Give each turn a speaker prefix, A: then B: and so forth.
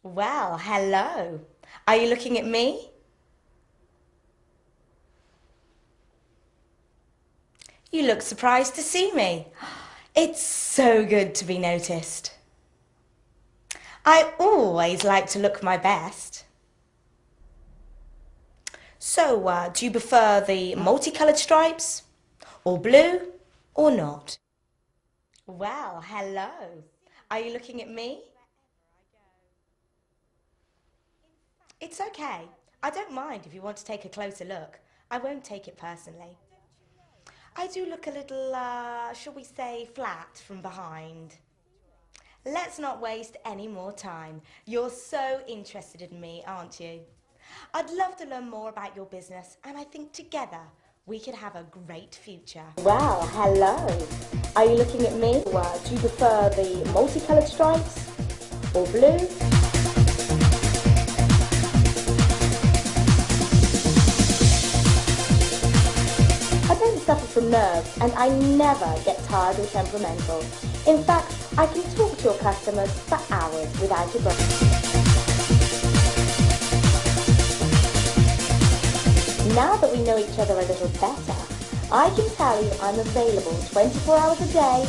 A: Well, hello. Are you looking at me? You look surprised to see me. It's so good to be noticed. I always like to look my best. So, do you prefer the multicolored stripes? Or blue? Or not? Well, hello. Are you looking at me? It's okay. I don't mind if you want to take a closer look. I won't take it personally. I do look a little, shall we say, flat from behind. Let's not waste any more time. You're so interested in me, aren't you? I'd love to learn more about your business, and I think together we could have a great future. Well, hello. Are you looking at me? Do you prefer the multicolored stripes or blue? I don't suffer from nerves, and I never get tired or temperamental. In fact, I can talk to your customers for hours without a break. Now that we know each other a little better, I can tell you I'm available 24 hours a day,